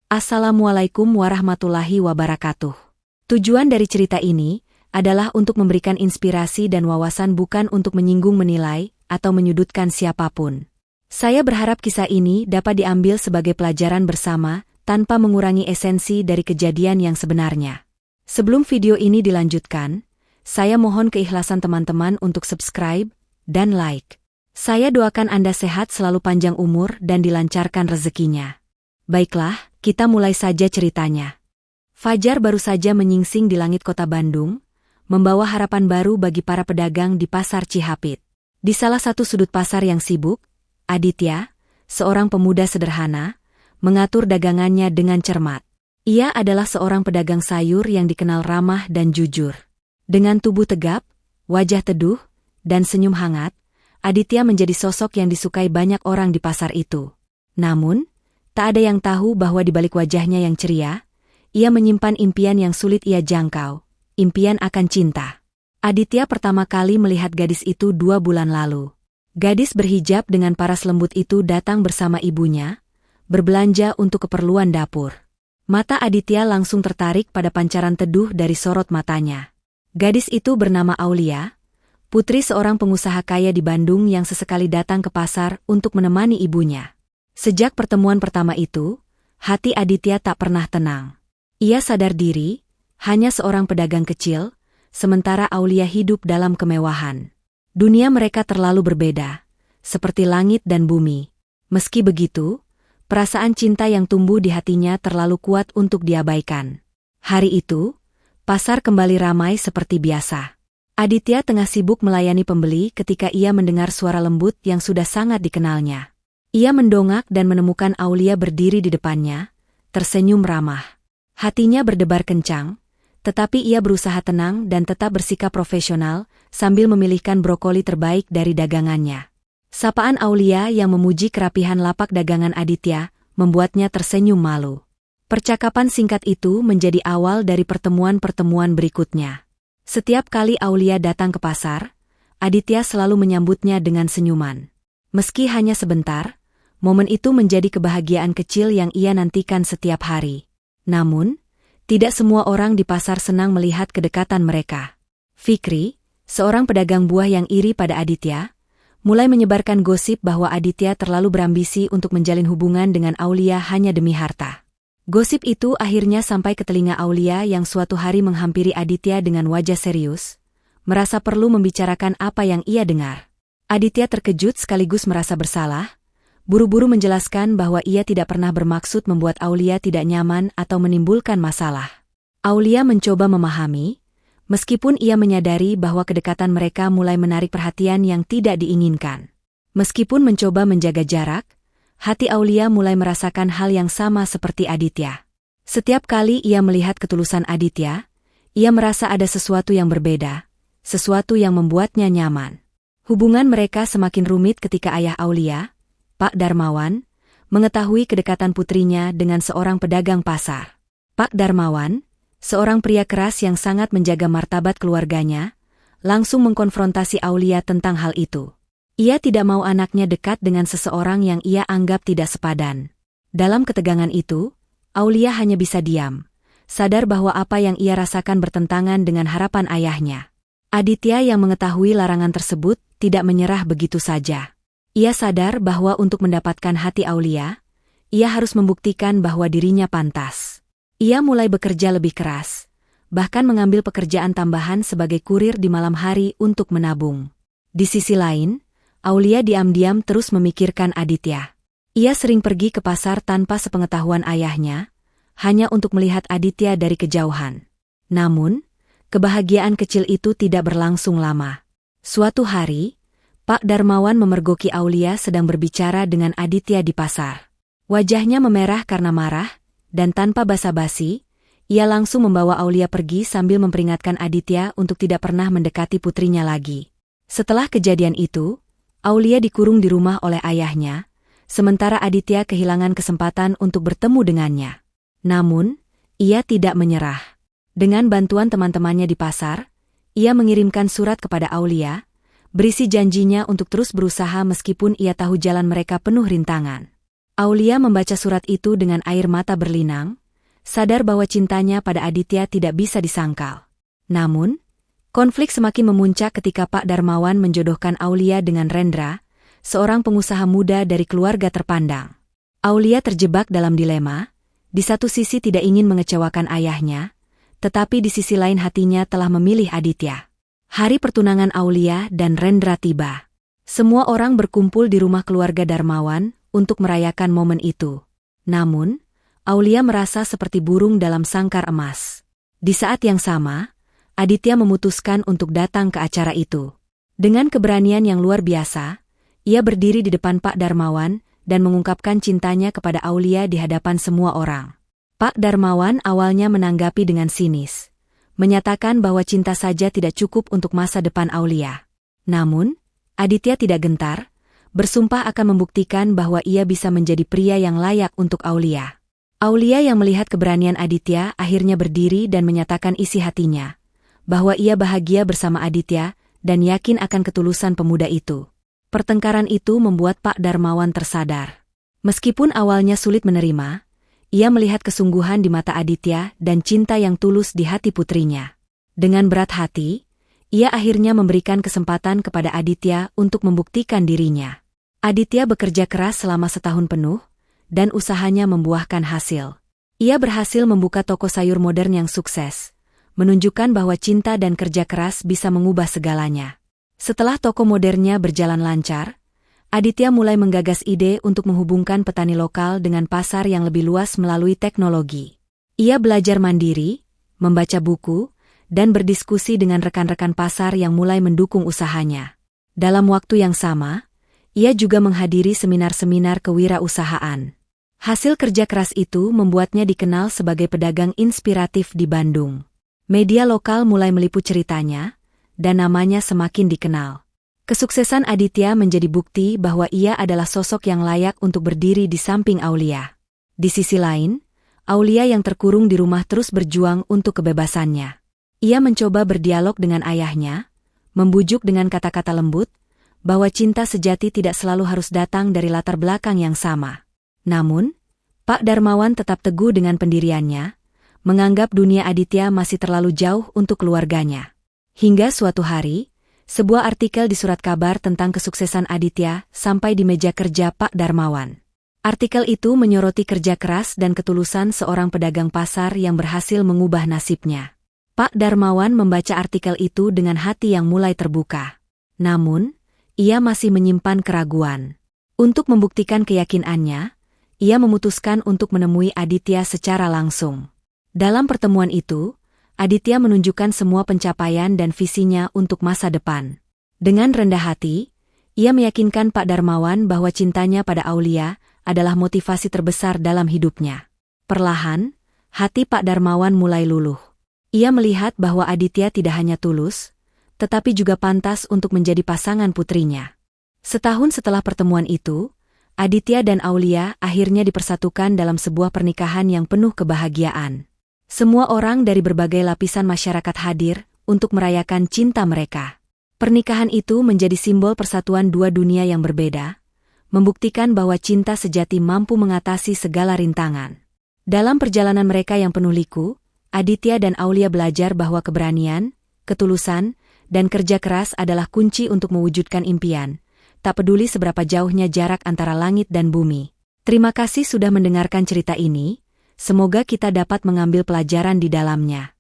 Assalamualaikum warahmatullahi wabarakatuh. Tujuan dari cerita ini adalah untuk memberikan inspirasi dan wawasan, bukan untuk menyinggung, menilai, atau menyudutkan siapapun. Saya berharap kisah ini dapat diambil sebagai pelajaran bersama, tanpa mengurangi esensi dari kejadian yang sebenarnya. Sebelum video ini dilanjutkan, saya mohon keikhlasan teman-teman untuk subscribe dan like. Saya doakan Anda sehat selalu, panjang umur, dan dilancarkan rezekinya. Baiklah, kita mulai saja ceritanya. Fajar baru saja menyingsing di langit kota Bandung, membawa harapan baru bagi para pedagang di Pasar Cihapit. Di salah satu sudut pasar yang sibuk, Aditya, seorang pemuda sederhana, mengatur dagangannya dengan cermat. Ia adalah seorang pedagang sayur yang dikenal ramah dan jujur. Dengan tubuh tegap, wajah teduh, dan senyum hangat, Aditya menjadi sosok yang disukai banyak orang di pasar itu. Namun, tak ada yang tahu bahwa di balik wajahnya yang ceria, ia menyimpan impian yang sulit ia jangkau, impian akan cinta. Aditya pertama kali melihat gadis itu 2 bulan lalu. Gadis berhijab dengan paras lembut itu datang bersama ibunya, berbelanja untuk keperluan dapur. Mata Aditya langsung tertarik pada pancaran teduh dari sorot matanya. Gadis itu bernama Aulia, putri seorang pengusaha kaya di Bandung yang sesekali datang ke pasar untuk menemani ibunya. Sejak pertemuan pertama itu, hati Aditya tak pernah tenang. Ia sadar diri, hanya seorang pedagang kecil, sementara Aulia hidup dalam kemewahan. Dunia mereka terlalu berbeda, seperti langit dan bumi. Meski begitu, perasaan cinta yang tumbuh di hatinya terlalu kuat untuk diabaikan. Hari itu, pasar kembali ramai seperti biasa. Aditya tengah sibuk melayani pembeli ketika ia mendengar suara lembut yang sudah sangat dikenalnya. Ia mendongak dan menemukan Aulia berdiri di depannya, tersenyum ramah. Hatinya berdebar kencang, tetapi ia berusaha tenang dan tetap bersikap profesional sambil memilihkan brokoli terbaik dari dagangannya. Sapaan Aulia yang memuji kerapihan lapak dagangan Aditya membuatnya tersenyum malu. Percakapan singkat itu menjadi awal dari pertemuan-pertemuan berikutnya. Setiap kali Aulia datang ke pasar, Aditya selalu menyambutnya dengan senyuman. Meski hanya sebentar, momen itu menjadi kebahagiaan kecil yang ia nantikan setiap hari. Namun, tidak semua orang di pasar senang melihat kedekatan mereka. Fikri, seorang pedagang buah yang iri pada Aditya, mulai menyebarkan gosip bahwa Aditya terlalu berambisi untuk menjalin hubungan dengan Aulia hanya demi harta. Gosip itu akhirnya sampai ke telinga Aulia yang suatu hari menghampiri Aditya dengan wajah serius, merasa perlu membicarakan apa yang ia dengar. Aditya terkejut sekaligus merasa bersalah, buru-buru menjelaskan bahwa ia tidak pernah bermaksud membuat Aulia tidak nyaman atau menimbulkan masalah. Aulia mencoba memahami, meskipun ia menyadari bahwa kedekatan mereka mulai menarik perhatian yang tidak diinginkan. Meskipun mencoba menjaga jarak, hati Aulia mulai merasakan hal yang sama seperti Aditya. Setiap kali ia melihat ketulusan Aditya, ia merasa ada sesuatu yang berbeda, sesuatu yang membuatnya nyaman. Hubungan mereka semakin rumit ketika ayah Aulia, Pak Darmawan, mengetahui kedekatan putrinya dengan seorang pedagang pasar. Pak Darmawan, seorang pria keras yang sangat menjaga martabat keluarganya, langsung mengkonfrontasi Aulia tentang hal itu. Ia tidak mau anaknya dekat dengan seseorang yang ia anggap tidak sepadan. Dalam ketegangan itu, Aulia hanya bisa diam, sadar bahwa apa yang ia rasakan bertentangan dengan harapan ayahnya. Aditya yang mengetahui larangan tersebut tidak menyerah begitu saja. Ia sadar bahwa untuk mendapatkan hati Aulia, ia harus membuktikan bahwa dirinya pantas. Ia mulai bekerja lebih keras, bahkan mengambil pekerjaan tambahan sebagai kurir di malam hari untuk menabung. Di sisi lain, Aulia diam-diam terus memikirkan Aditya. Ia sering pergi ke pasar tanpa sepengetahuan ayahnya, hanya untuk melihat Aditya dari kejauhan. Namun, kebahagiaan kecil itu tidak berlangsung lama. Suatu hari, Pak Darmawan memergoki Aulia sedang berbicara dengan Aditya di pasar. Wajahnya memerah karena marah, dan tanpa basa-basi, ia langsung membawa Aulia pergi sambil memperingatkan Aditya untuk tidak pernah mendekati putrinya lagi. Setelah kejadian itu, Aulia dikurung di rumah oleh ayahnya, sementara Aditya kehilangan kesempatan untuk bertemu dengannya. Namun, ia tidak menyerah. Dengan bantuan teman-temannya di pasar, ia mengirimkan surat kepada Aulia, berisi janjinya untuk terus berusaha meskipun ia tahu jalan mereka penuh rintangan. Aulia membaca surat itu dengan air mata berlinang, sadar bahwa cintanya pada Aditya tidak bisa disangkal. Namun, konflik semakin memuncak ketika Pak Darmawan menjodohkan Aulia dengan Rendra, seorang pengusaha muda dari keluarga terpandang. Aulia terjebak dalam dilema, di satu sisi tidak ingin mengecewakan ayahnya, tetapi di sisi lain hatinya telah memilih Aditya. Hari pertunangan Aulia dan Rendra tiba. Semua orang berkumpul di rumah keluarga Darmawan untuk merayakan momen itu. Namun, Aulia merasa seperti burung dalam sangkar emas. Di saat yang sama, Aditya memutuskan untuk datang ke acara itu. Dengan keberanian yang luar biasa, ia berdiri di depan Pak Darmawan dan mengungkapkan cintanya kepada Aulia di hadapan semua orang. Pak Darmawan awalnya menanggapi dengan sinis, menyatakan bahwa cinta saja tidak cukup untuk masa depan Aulia. Namun, Aditya tidak gentar, bersumpah akan membuktikan bahwa ia bisa menjadi pria yang layak untuk Aulia. Aulia yang melihat keberanian Aditya akhirnya berdiri dan menyatakan isi hatinya, bahwa ia bahagia bersama Aditya dan yakin akan ketulusan pemuda itu. Pertengkaran itu membuat Pak Darmawan tersadar. Meskipun awalnya sulit menerima, ia melihat kesungguhan di mata Aditya dan cinta yang tulus di hati putrinya. Dengan berat hati, ia akhirnya memberikan kesempatan kepada Aditya untuk membuktikan dirinya. Aditya bekerja keras selama setahun penuh, dan usahanya membuahkan hasil. Ia berhasil membuka toko sayur modern yang sukses, menunjukkan bahwa cinta dan kerja keras bisa mengubah segalanya. Setelah toko modernnya berjalan lancar, Aditya mulai menggagas ide untuk menghubungkan petani lokal dengan pasar yang lebih luas melalui teknologi. Ia belajar mandiri, membaca buku, dan berdiskusi dengan rekan-rekan pasar yang mulai mendukung usahanya. Dalam waktu yang sama, ia juga menghadiri seminar-seminar kewirausahaan. Hasil kerja keras itu membuatnya dikenal sebagai pedagang inspiratif di Bandung. Media lokal mulai meliput ceritanya, dan namanya semakin dikenal. Kesuksesan Aditya menjadi bukti bahwa ia adalah sosok yang layak untuk berdiri di samping Aulia. Di sisi lain, Aulia yang terkurung di rumah terus berjuang untuk kebebasannya. Ia mencoba berdialog dengan ayahnya, membujuk dengan kata-kata lembut, bahwa cinta sejati tidak selalu harus datang dari latar belakang yang sama. Namun, Pak Darmawan tetap teguh dengan pendiriannya, menganggap dunia Aditya masih terlalu jauh untuk keluarganya. Hingga suatu hari, sebuah artikel di surat kabar tentang kesuksesan Aditya sampai di meja kerja Pak Darmawan. Artikel itu menyoroti kerja keras dan ketulusan seorang pedagang pasar yang berhasil mengubah nasibnya. Pak Darmawan membaca artikel itu dengan hati yang mulai terbuka. Namun, ia masih menyimpan keraguan. Untuk membuktikan keyakinannya, ia memutuskan untuk menemui Aditya secara langsung. Dalam pertemuan itu, Aditya menunjukkan semua pencapaian dan visinya untuk masa depan. Dengan rendah hati, ia meyakinkan Pak Darmawan bahwa cintanya pada Aulia adalah motivasi terbesar dalam hidupnya. Perlahan, hati Pak Darmawan mulai luluh. Ia melihat bahwa Aditya tidak hanya tulus, tetapi juga pantas untuk menjadi pasangan putrinya. Setahun setelah pertemuan itu, Aditya dan Aulia akhirnya dipersatukan dalam sebuah pernikahan yang penuh kebahagiaan. Semua orang dari berbagai lapisan masyarakat hadir untuk merayakan cinta mereka. Pernikahan itu menjadi simbol persatuan dua dunia yang berbeda, membuktikan bahwa cinta sejati mampu mengatasi segala rintangan. Dalam perjalanan mereka yang penuh liku, Aditya dan Aulia belajar bahwa keberanian, ketulusan, dan kerja keras adalah kunci untuk mewujudkan impian, tak peduli seberapa jauhnya jarak antara langit dan bumi. Terima kasih sudah mendengarkan cerita ini, semoga kita dapat mengambil pelajaran di dalamnya.